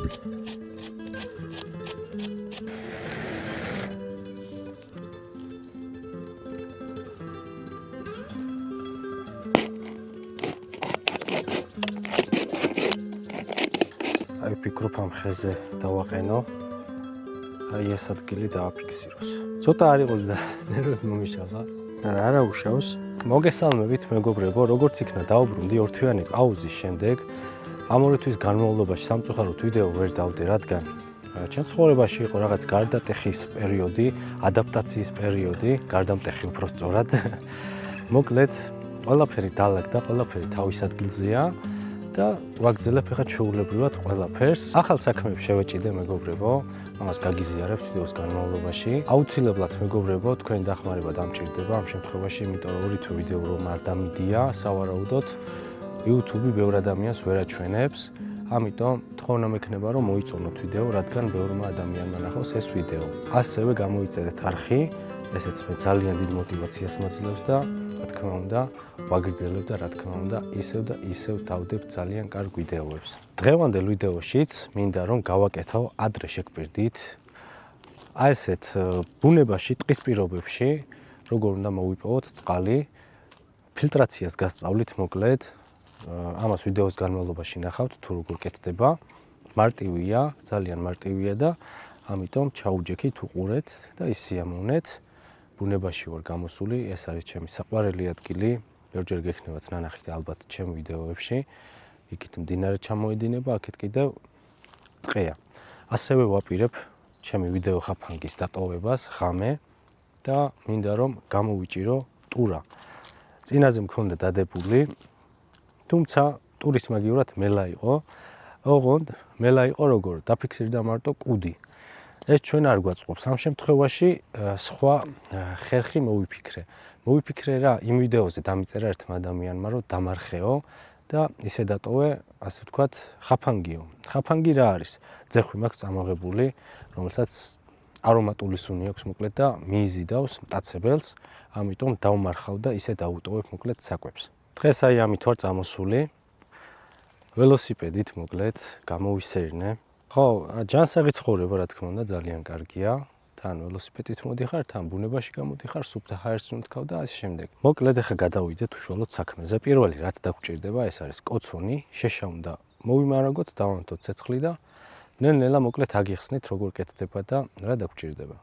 აი ვფიქრობ ამ ხეზე დავაყენო. აი ეს ადგილი დააფიქსიროს. ცოტა არ იყოს და ნერვები მომიშალა. არა უშავს. მოგესალმებით მეგობრებო, როგორც იქნა დაუბრუნდი ორთვიანი პაუზის შემდეგ. ამ ორი თვის განმავლობაში სამწუხაროდ ვიდეო ვერ დავდე, რადგან ჩემ ცხოვრებაში იყო რაღაც გარდატეხის პერიოდი, ადაპტაციის პერიოდი, გარდამტეხი უფრო სწორად. მოკლედ, ყველაფერი დალაგდა, ყველაფერი თავის ადგილზეა და ვაგრძელებ ახლა ჩვეულებრივად ყველაფერს. ახალ საქმეებს შევეჭიდე მეგობრებო, ამას გაგიზიარებთ ვიდეოს განმავლობაში. აუცილებლად მეგობრებო, თქვენი დახმარება დამჭირდება ამ შემთხვევაში, იმიტომ რომ ორი თვე ვიდეო რომ არ დამიდია, სავარაუდოდ YouTube ბევრ ადამიანს ვერ აჩვენებს. ამიტომ თხოვნა მექნება რომ მოიწონოთ ვიდეო, რადგან ბევრმა ადამიანმა ნახოს ეს ვიდეო. ასევე გამოიწერეთ არხი, ესეც მე ძალიან დიდ мотивაციას მაძლევს და რა თქმა უნდა, ვაგრძელებ და რა თქმა უნდა, ისევ და ისევ დავდებ ძალიან კარგ ვიდეოებს. დღევანდელ ვიდეოშიც მინდა რომ გავაკეთო ადრე შეგპირდით. აი ესეთ ბუნებაში, ტყის პირობებში, როგორ უნდა მოვიპოვოთ წყალი, ფილტრაციას გასწავლით მოკლედ. ამას ვიდეოს განმავლობაში ნახავთ თუ როგორ კეთდება. მარტივია, ძალიან მარტივია და ამიტომ ჩაუჯექით, უყურეთ და ისიამოვნეთ. ბუნებაში ვარ გამოსული, ეს არის ჩემი საყვარელი ადგილი. ბევრჯერ გექნებათ ნანახი ალბათ ჩემ ვიდეოებში. იქით მდინარე ჩამოედინება, აქეთ კიდევ ტყეა. ასევე ვაპირებ ჩემი ვიდეო ხაფანგის დატოვებას ღამე და მინდა რომ გამოვიჭირო ტურა. წინაზე მქონდა დადებული, თუმცა ტურის მაგივრად მელა იყო. ოღონდ მელა იყო როგორ? დაფიქსირდა მარტო კუდი. ეს ჩვენ არ გვაწყობს. ამ შემთხვევაში სხვა ხერხი მოვიფიქრე რა იმ ვიდეოზე დამიწერა ერთმა ადამიანმა რომ დამარხეო და ისე დატოვე, ასე ვთქვათ, ხაფანგიო. ხაფანგი რა არის? ძეხვი მაქვს წამოღებული, რომელსაც არომატული სუნი აქვს მოკლედ და მიიზიდავს მტაცებელს, ამიტომ დავმარხავ და ისე დავუტოვებ მოკლედ საკვებს. დღეს აი ამით ვარ წამოსული. ველოსიპედით მოკლედ გამოვისერნე. ხო, ჯანსაღი ცხოვრება რა თქმა უნდა ძალიან კარგია. თან ველოსიპედით მოდიხარ, თან ბუნებაში გამოდიხარ, სუფთა ჰაერს უნთქავ და ასე შემდეგ. მოკლედ ახლა გადავიდეთ უშუალოდ საქმეზე. პირველი რაც დაგჭირდება, ეს არის კოცონი, შეშა უნდა მოვიმარაგოთ, დავანთოთ ცეცხლი და ნელ-ნელა მოკლედ აგიხსნით როგორ კეთდება და რა დაგჭირდება.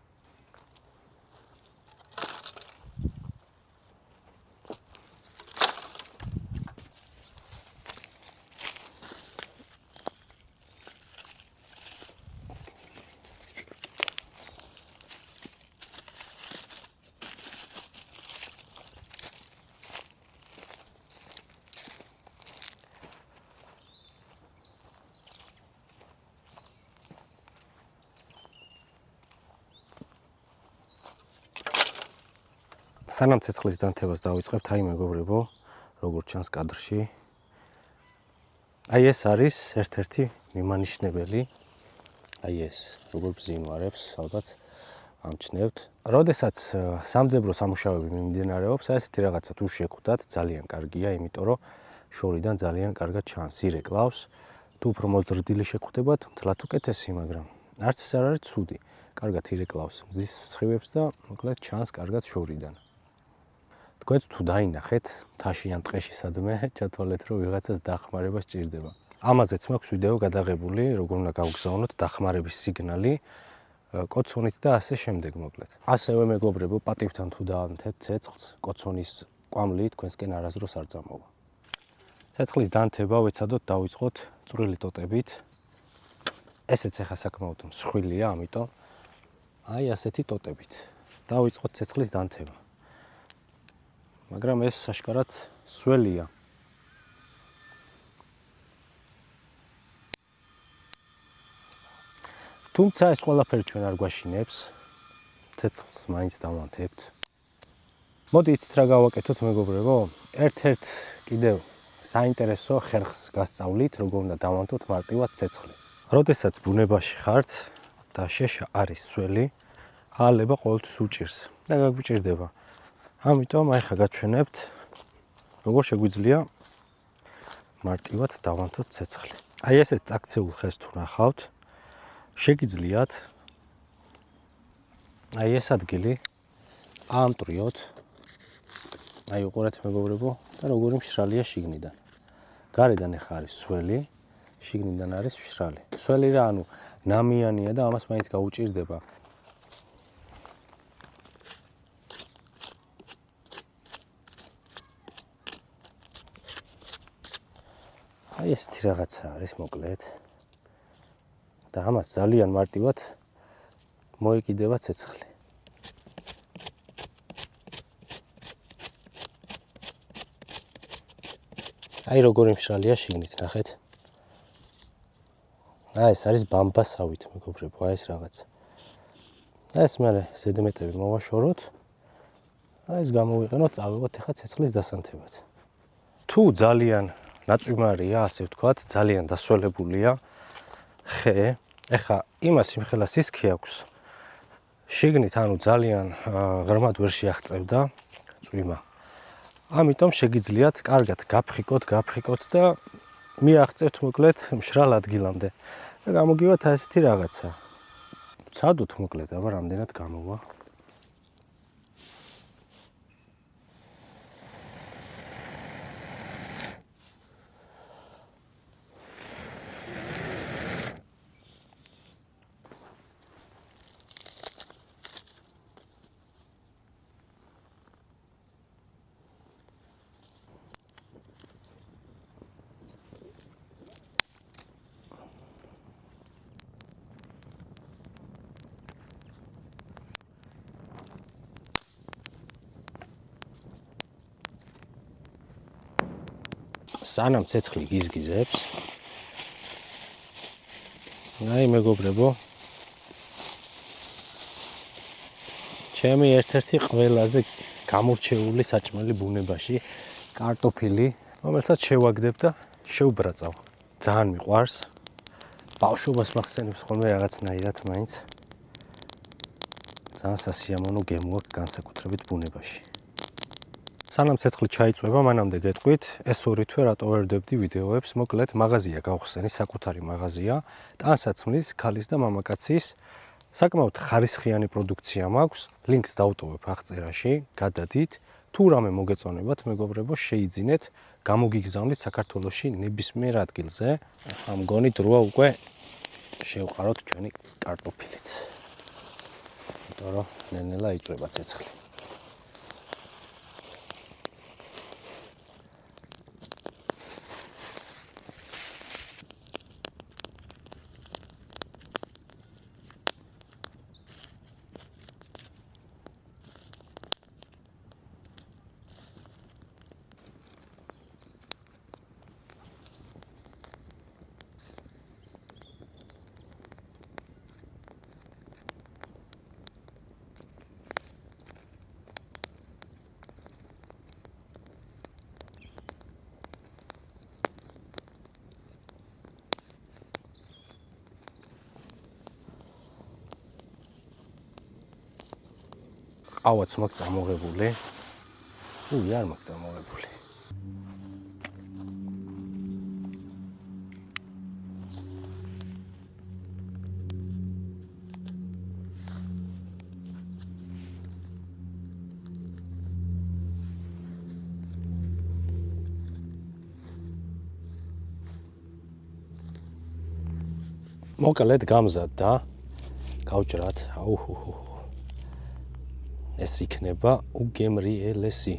სანამ ცეცხლის დანთებას დავიწყებთ, აი მეგობრებო, როგორც ჩანს კადრში. აი ეს არის ერთ-ერთი მიმანიშნებელი. აი ეს, როგორ ბზინვარებს, ალბათ ამჩნევთ. როდესაც სამძებრო სამუშაოები მიმდინარეობს, ესეთი რაღაცა თუ შეხვდათ, ძალიან კარგია, იმიტომ რომ შორიდან ძალიან კარგად ჩანს, ირეკლავს. თუ უფრო მოზრდილი შეხვდებათ, მთლად უკეთესი, მაგრამ არც ეს არ არის ცუდი. კარგად ირეკლავს მზის სხივებს და მოკლედ ჩანს კარგად შორიდან. თქვენც თუ დაინახეთ მთაში ან ტყეში სადმე ჩათვალეთ რომ ვიღაცას დახმარება სჭირდება. ამაზეც მაქვს ვიდეო გადაღებული, როგორ უნდა გავგზავნოთ დახმარების სიგნალი კოცონით და ასე შემდეგ მოკლედ. ასევე მეგობრებო, პატივთან თუ დაანთებთ ცეცხლს, კოცონის კვამლი თქვენსკენ არასდროს არ წამოვა. ცეცხლის დანთება ვეცადოთ დავიწყოთ წვრილი ტოტებით. ესეც ახლა საკმაოდ მსხვილია, ამიტომ აი ასეთი ტოტებით. დავიწყოთ ცეცხლის დანთება. მაგრამ ეს საშკარად სველია. თუმცა ეს ყველაფერი ჩვენ არ გვაშინებს. ცეცხლს მაინც დავანთებთ. მოდი იცით რა გავაკეთოთ მეგობრებო? ერთ-ერთ კიდევ საინტერესო ხერხს გასწავლით, როგორ უნდა დავანთოთ მარტივად ცეცხლი. როდესაც ბუნებაში ხართ და შეშა არის სველი, ალება ყოველთვის უჭირს და გაგვიჭირდება. ამიტომ აი ხა გაჩვენებთ, როგორ შეგვიძლია მარტივად დავანთოთ ცეცხლი. აი ესეთ წაქცეულ ხეს თუ ნახავთ, შეგიძლიათ აი ეს ადგილი აამტრიოთ. აი უყურეთ მეგობრებო და როგორი მშრალია შიგნიდან. გარედან ახლა არის სველი, შიგნიდან არის მშრალი. სველი რა, ანუ ნამიანია და ამას მაინც გაუჭირდება. აი ესეთი რაღაცა არის მოკლედ. და ამას ძალიან მარტივად მოიკიდება ცეცხლი. აი როგორი მშრალია შიგნით, ნახეთ. აი ეს არის ბამბასავით, მეგობრებო, აი ეს რაღაცა. ეს მერე ზედმეტები მოვაშოროთ. აი ეს გამოვიყენოთ, წავიღოთ ახლა ცეცხლის დასანთებად. თუ ძალიან ნაწვიმარია, ასე ვთქვათ, ძალიან დასველებულია ხე, ეხა იმას იმხელას ისქი აქვს. შიგნით ანუ ძალიან ღრმად ვერ შეაღწევდა წვიმა. ამიტომ შეგიძლიათ კარგად გაფრიკოთ და მიაღწევთ მოკლედ მშრალ ადგილამდე. და გამოგივათ ასეთი რაღაცა. ვცადოთ მოკლედ, აბა რამდენად გამოვა. სანამ ცეცხლი გიზგიზებს. აი მეგობრებო. ჩემი ერთ-ერთი ყველაზე გამორჩეული საჭმელი ბუნებაში კარტოფილი, რომელსაც შევაგდებ და შევბრაწავ. ძალიან მიყვარს. ბავშვობას მახსენებს ხოლმე რაღაცნაირად მაინც. ძალიან სასიამოვნო გემო აქვს განსაკუთრებით ბუნებაში. სანამ ცეცხლი ჩაიწვება, მანამდე გეტყვით, ეს ორი თვე რატო ვერ ვდებდი ვიდეოებს, მოკლედ მაღაზია გავხსენი, საკუთარი მაღაზია, ტანსაცმლის, ქალის და მამაკაცის. საკმაოდ ხარისხიანი პროდუქცია მაქვს, ლინკს დავტოვებ აღწერაში, გადადით. თუ რამე მოგეწონებათ, მეგობრებო, შეიძინეთ, გამოგიგზავნით საქართველოში ნებისმიერ ადგილზე. ახლა მგონი დროა უკვე შევყაროთ ჩვენი კარტოფილიც. იმიტომ რომ ნელ-ნელა იწვება ცეცხლი. ყავაც მაქვს წამოღებული. არ მაქვს წამოღებული. მოკლედ გამზადდა. გავჭრათ. ეს იქნება უგემრიელესი.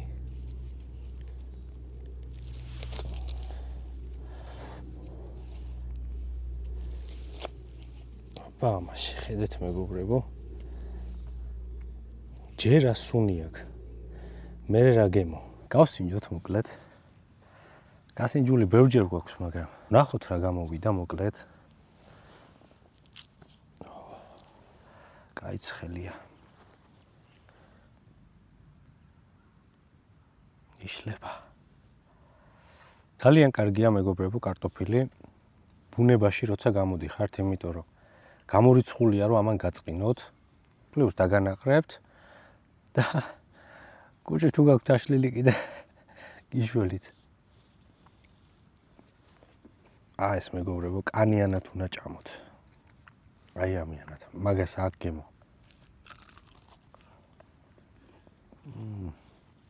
მაშ ხედეთ მეგობრებო. ჯერ ასუნი აქვს. მე რა გემო. გავსინჯოთ მოკლედ. გასინჯული ბევრჯერ გვაქვს, მაგრამ ნახოთ რა გამოვიდა მოკლედ. კაი ცხელია. იშლება. ძალიან კარგია მეგობრებო კარტოფილი. ბუნებაში როცა გამოდიხართ, იმიტომ რომ გამორიცხულია რომ ამან გაწყინოთ, პლუს დაგანაყრებთ და კუჭი თუ გაქვთ აშლილი კიდე გიშველით. ეს მეგობრებო, კანიანად უნდა ჭამოთ. აი ამიანად. მაგას აქ გემო.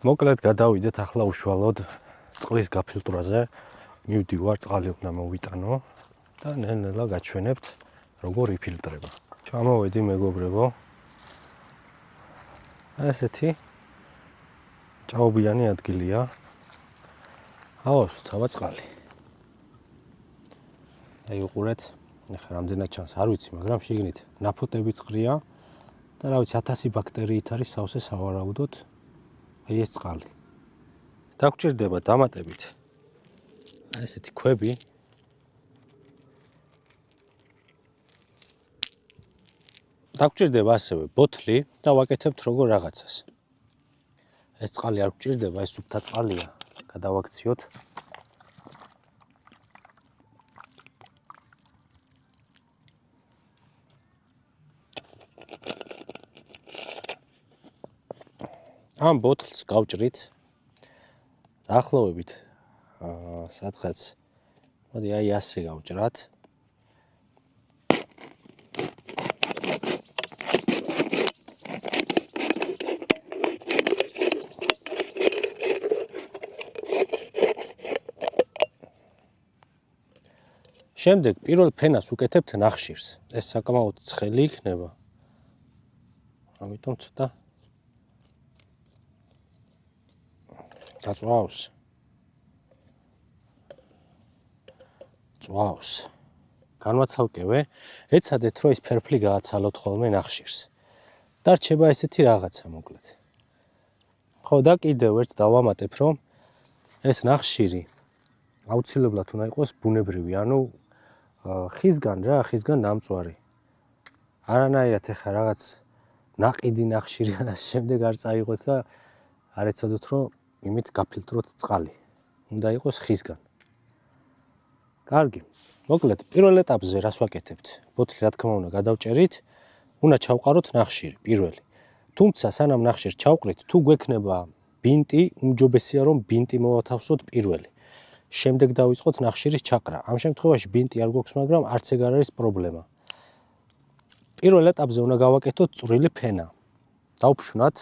მოკლედ გადავიდეთ ახლა უშუალოდ წყლის გაფილტრაზე. მივდივარ, წყალი უნდა მოვიტანო და ნელ-ნელა გაჩვენებთ, როგორ იფილტრება. ჩამოვედი მეგობრებო. ესეთი ჭაობიანი ადგილია. აოს, თავა წყალი. აი უყურეთ, ახლა რამდენად ჩანს, არ ვიცი, მაგრამ შიგნით ნაფოტები წყლია და რა ვიცი 1000 ბაქტერიით არის სავსე სავარაუდოდ. აი ეს წყალი. დაგჭირდება დამატებით ესეთი ქვები. დაგჭირდება ასევე ბოთლი და ვაკეთებთ როგორ რაღაცას. ეს წყალი არ გჭირდება, ეს სუფთა წყალია. გადავაქციოთ. ამ ბოთლს გავჭრით დაახლოებით სადღაც მოდი აი ასე გავჭრათ. შემდეგ პირველ ფენას უკეთებთ ნახშირს. ეს საკმაოდ ცხელი იქნება. ამიტომ ცოტა წვავს. განვაცალკევე, ეცადეთ რომ ეს ფერფლი გააცალოთ ხოლმე ნახშირს. და რჩება ესეთი რაღაცა მოკლედ. ხო და კიდევ ერთ დავამატებ რომ ეს ნახშირი აუცილებლად უნდა იყოს ბუნებრივი, ანუ ხისგან დამწვარი. არანაირად ეხა რაღაც ნაყიდი ნახშირი ან ამ შემდეგ არ წაიღოს და არ ეცადოთ რომ იმით გაფილტროთ წყალი. უნდა იყოს ხისგან. კარგი. მოკლედ, პირველ ეტაპზე რას ვაკეთებთ? ბოთლი რა თქმა უნდა გადავჭერით, უნდა ჩავყაროთ ნახშირი პირველი. თუმცა სანამ ნახშირს ჩავყრით, თუ გვექნება ბინტი, უმჯობესია რომ ბინტი მოვათავსოთ პირველი. შემდეგ დავიწყოთ ნახშირის ჩაყრა. ამ შემთხვევაში ბინტი არ გვაქვს, მაგრამ არც ეგ არ არის პრობლემა. პირველ ეტაპზე უნდა გავაკეთოთ წვრილი ფენა. დავფშვნათ.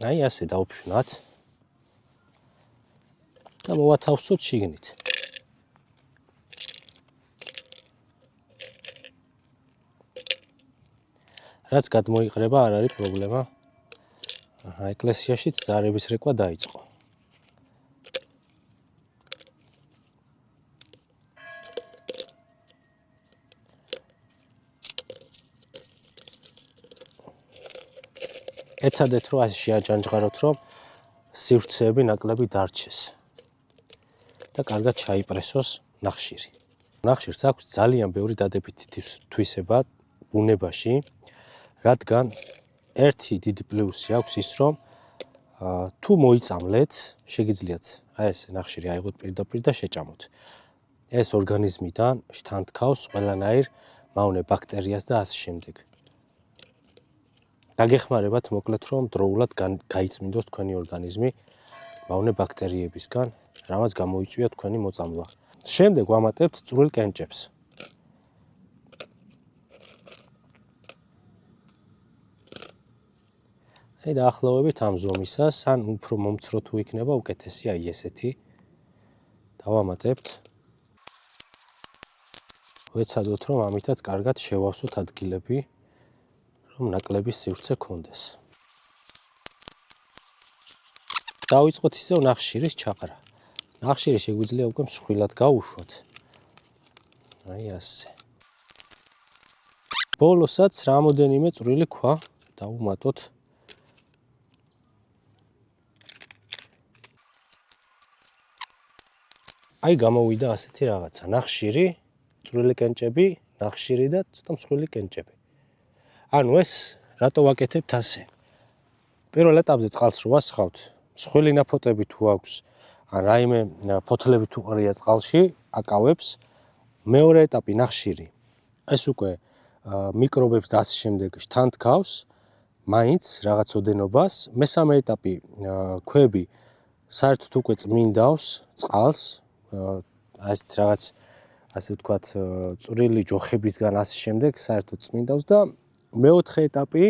აი ასე დავფშვნათ. და მოვათავსოთ შიგნით. რაც გადმოიყრება, არ არის პრობლემა. ეკლესიაშიც ზარების რეკვა დაიწყო. ეცადეთ რომ ასე შეაჯანჯღაროთ, რომ სივრცეები ნაკლები დარჩეს. და კარგად ჩაიპრესოს ნახშირი. ნახშირს აქვს ძალიან ბევრი დადებითი თვისება ბუნებაში, რადგან ერთი დიდი პლუსი აქვს ის, რომ თუ მოიწამლეთ, შეგიძლიათ აი ეს ნახშირი აიღოთ პირდაპირ და შეჭამოთ. ეს ორგანიზმიდან შთანთქავს ყველანაირ მავნე ბაქტერიას და ასე შემდეგ. დაგეხმარებათ მოკლედ რომ დროულად გაიწმინდოს თქვენი ორგანიზმი მავნე ბაქტერიებისგან, რამაც გამოიწვია თქვენი მოწამვლა. შემდეგ ვამატებთ წვრილ კენჭებს. აი დაახლოებით ამ ზომისას, ან უფრო მომცრო თუ იქნება, უკეთესია აი ესეთი. დავამატებთ. ვეცადოთ რომ ამითაც კარგად შევავსოთ ადგილები, რომ ნაკლები სივრცე გქონდეს. დავიწყოთ ისევ ნახშირის ჩაყრა. ნახშირი შეგვიძლია უკვე მსხვილად გავუშვოთ. აი ასე. ბოლოსაც რამოდენიმე წვრილი ქვა დავუმატოთ. აი გამოვიდა ასეთი რაღაცა. ნახშირი, წვრილი კენჭები, ნახშირი და ცოტა მსხვილი კენჭები. ანუ ეს რატო ვაკეთებთ ასე? პირველ ეტაპზე წყალს რო ვასხავთ, მსხვილი ნაფოტები თუ აქვს, ან რაიმე ფოთლები თუ ყრია წყალში, აკავებს. მეორე ეტაპი ნახშირი. ეს უკვე მიკრობებს და ასე შემდეგ შთანთქავს, მაინც რაღაც ოდენობას. მესამე ეტაპი ქვები საერთოდ უკვე წმინდავს წყალს, ასეთ რაღაც ასე ვთქვათ, წვრილი ჯოხებისგან ასე შემდეგ საერთოდ წმინდავს და მეოთხე ეტაპი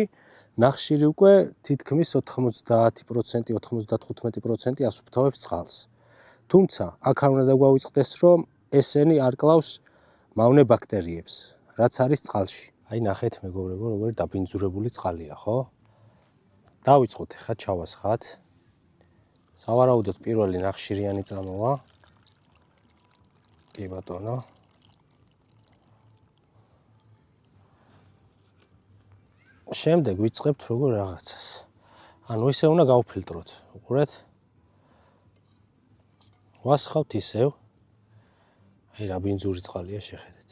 ნახშირი უკვე თითქმის 90%, 95% ასუფთავებს წყალს. თუმცა, აქ არ უნდა დაგვავიწყდეს, რომ ესენი არ კლავს მავნე ბაქტერიებს, რაც არის წყალში. აი ნახეთ მეგობრებო, როგორი დაბინძურებული წყალია, ხო? დავიწყოთ ახლა ჩავასხათ. სავარაუდოდ პირველი ნახშირიანი წამოვა. კი ბატონო. შემდეგ ვიწყებთ როგორ რაღაცას. ანუ ისე უნდა გავფილტროთ. უყურეთ. ვასხავთ ისევ. აი რა ბინძური წყალია შეხედეთ.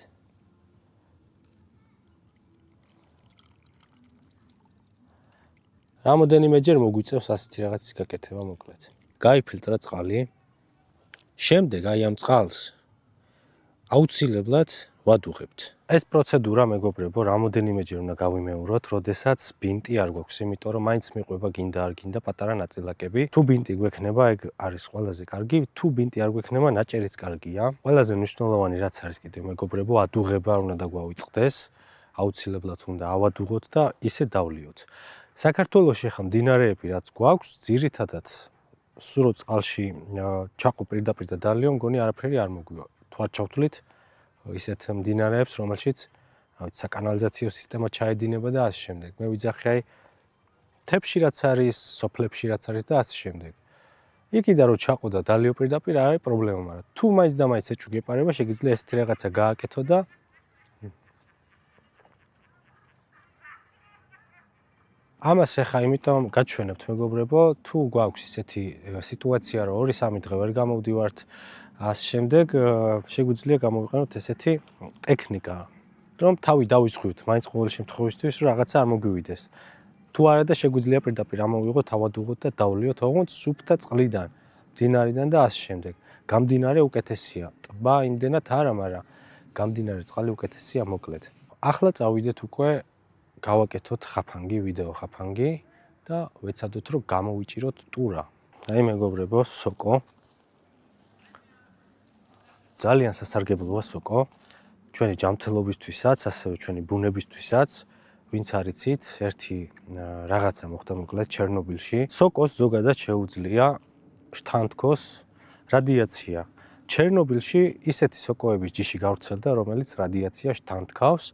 რამოდენიმეჯერ მოგვიწევს ასეთი რაღაცის გაკეთება მოკლედ. გაიფილტრა წყალი. შემდეგ აი ამ წყალს აუცილებლად ვადუღებთ. ეს პროცედურა მეგობრებო, რამოდენიმეჯერ უნდა გავიმეოროთ, როდესაც ბინტი არ გვაქვს, იმიტომ რომ მაინც მიყვება გინდა არ გინდა პატარა ნაწილაკები. თუ ბინტი გვექნება, ეგ არის ყველაზე კარგი. თუ ბინტი არ გვექნება, ნაჭერიც კარგია. ყველაზე მნიშვნელოვანი რაც არის კიდევ მეგობრებო, ადუღება უნდა დაგვაუწყდეს. აუცილებლად უნდა ავადუღოთ და ისე დავლიოთ. საქართველოში ხა მდინარეები რაც გვაქვს, ძირითადად სურო წყალში ჩაყო პირდაპირ და დალიო, მგონი არაფერი არ მოგვივა. თუ არ ჩავთვლით ისეთ მდინარეებს, რომელშიც საკანალიზაციო სისტემა ჩაედინება და ასე შემდეგ. მე ვიძახი აი თებში რაც არის, სოფლებში რაც არის და ასე შემდეგ. იქიდან რო ჩაყო და დალიო პირდაპირ არ არის პრობლემა, მაგრამ თუ მაინც და მაინც ეჭვი გეპარება, შეგიძლია ესეთი რაღაცა გააკეთო და ამას ახლა იმიტომ გაჩვენებთ მეგობრებო, თუ გვაქვს ისეთი სიტუაცია, რომ 2-3 დღე ვერ გამოვდივართ, ასე შემდეგ შეგვიძლია გამოვიყენოთ ესეთი ტექნიკა, რომ თავი დავისხივთ, მაინც ყოველ შემთხვევაში, რომ რაღაცა არ მოგვივიდეს. თუ არა და შეგვიძლია პირდაპირ ამოვიღოთ, ავადუღოთ და დავლიოთ, ოღონდ სუფთა წყლიდან, მდინარიდან და ასე შემდეგ. გამდინარე უკეთესია. ტბა იმდენად არა, მაგრამ გამდინარე წყალი უკეთესია მოკლედ. ახლა წავიდეთ უკვე გავაკეთოთ ხაფანგი, ვიდეო ხაფანგი და ვეცადოთ რომ გამოვიჭიროთ ტურა. აი მეგობრებო, სოკო. ძალიან სასარგებლოა სოკო. ჩვენი ჯანმრთელობისთვისაც, ასევე ჩვენი ბუნებისთვისაც, ვინც არიცით, ერთი რაღაცა მოხდა მოკლედ ჩერნობილში. სოკოს ზოგადად შეუძლია შთანთქოს რადიაცია. ჩერნობილში ისეთი სოკოების ჯიში გავრცელდა, რომელიც რადიაციას შთანთქავს.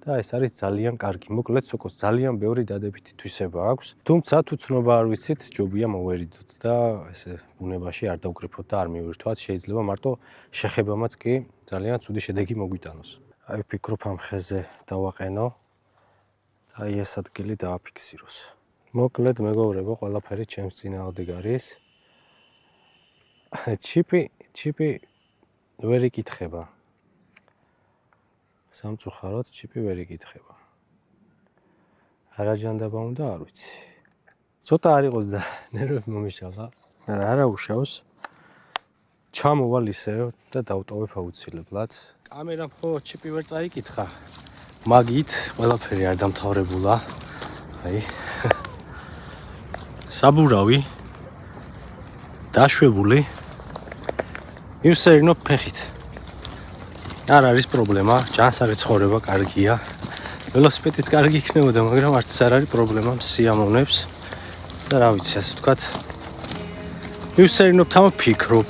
და ეს არის ძალიან კარგი. მოკლედ სოკოს ძალიან ბევრი დადებითი თვისება აქვს. თუმცა თუ ცნობა არ ვიცით, ჯობია მოვერიდოთ და ესე ბუნებაში არ დავკრიფოთ და არ მივირთვათ. შეიძლება მარტო შეხებამაც კი ძალიან ცუდი შედეგი მოგვიტანოს. აი ვფიქრობ ამ ხეზე დავაყენო და აი ეს ადგილი დააფიქსიროს. მოკლედ მეგობრებო, ყველაფერი ჩემს წინააღმდეგ არის. ჩიპი ვერ იკითხება. სამწუხაროდ ჩიპი ვერ იკითხება. არაჯანდაბა უნდა არ ვიცი. ცოტა არ იყოს და ნერვები მომიშალა. არა უშავს. ჩამოვალ ისევ და დავტოვებ აუცილებლად. კამერამ ხო ჩიპი ვერ წაიკითხა. მაგით ყველაფერი არ დამთავრებულა. აი. საბურავი დაშვებული. მივსერინო ფეხით. არ არის პრობლემა, ჯანსაღი ცხოვრება კარგია. ველოსიპედიც კარგი იქნებოდა, მაგრამ არც არ არის პრობლემა, სიამოვნებს. და რა ვიცი, ასე ვთქვათ. მივსერინობთ ამ ფიქრობ.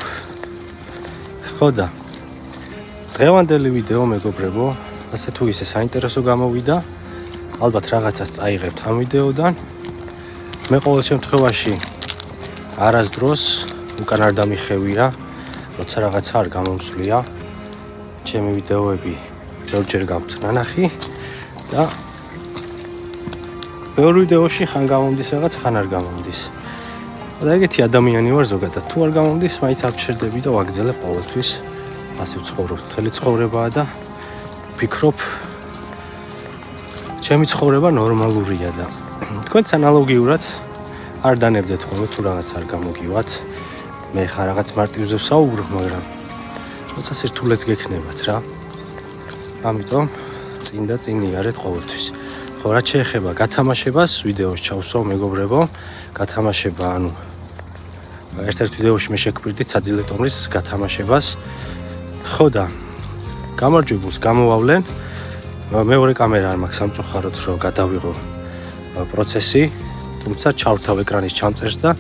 ხო და დღევანდელი ვიდეო მეგობრებო, ასე თუ ისე საინტერესო გამოვიდა. ალბათ რაღაცას წაიღებთ ამ ვიდეოდან. მე ყოველ შემთხვევაში არასდროს უკან არ დამიხევია, როცა რაღაცა არ გამომსვლია. ჩემი ვიდეოები ბევრჯერ გაქვთ ნანახი და ბევრ ვიდეოში ხან გამომდის რაღაც, ხან არ გამომდის. და ეგეთი ადამიანი ვარ ზოგადად, თუ არ გამომდის, მაინც ავჩერდები და ვაგრძელებ ყოველთვის. ასე ვცხოვრობ, მთელი ცხოვრებაა და ვფიქრობ, ჩემი ცხოვრება ნორმალურია და თქვენც ანალოგიურად არ დანებდეთ ხოლმე თუ რაღაც არ გამოგივათ. მე ხარ რაღაც მარტივზე ვსაუბრობ, მაგრამ როცა სირთულეც გექნებათ რა. ამიტომ წინ და წინ იარეთ ყოველთვის. ხო, რაც შეეხება გათამაშებას, ვიდეოს ჩავსვავ მეგობრებო. გათამაშება, ანუ ერთ-ერთ ვიდეოში მე შეგგვირდით საძილე ტომრის გათამაშებას. ხო და გამარჯვებულს გამოვავლენ. მეორე კამერა არ მაქვს სამწუხაროდ რომ გადავიღო პროცესი, თუმცა ჩავრთავ ეკრანის ჩამწერს და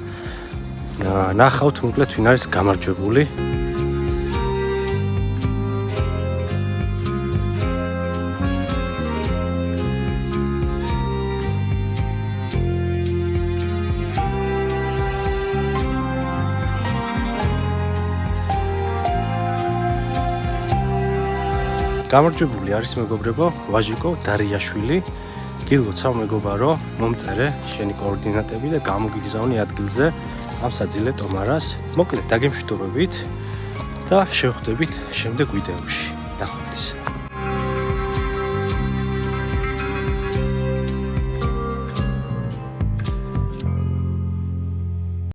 ნახავთ მოკლედ ვინ არის გამარჯვებული. გამარჯვებული არის მეგობრებო ვაჟიკო დარიაშვილი. გილოცავ მეგობარო, მომწერე შენი კოორდინატები და გამოგიგზავნი ადგილზე ამ საძილე ტომარას. მოკლედ დაგემშვიდობებით და შევხვდებით შემდეგ ვიდეოში. ნახვამდის.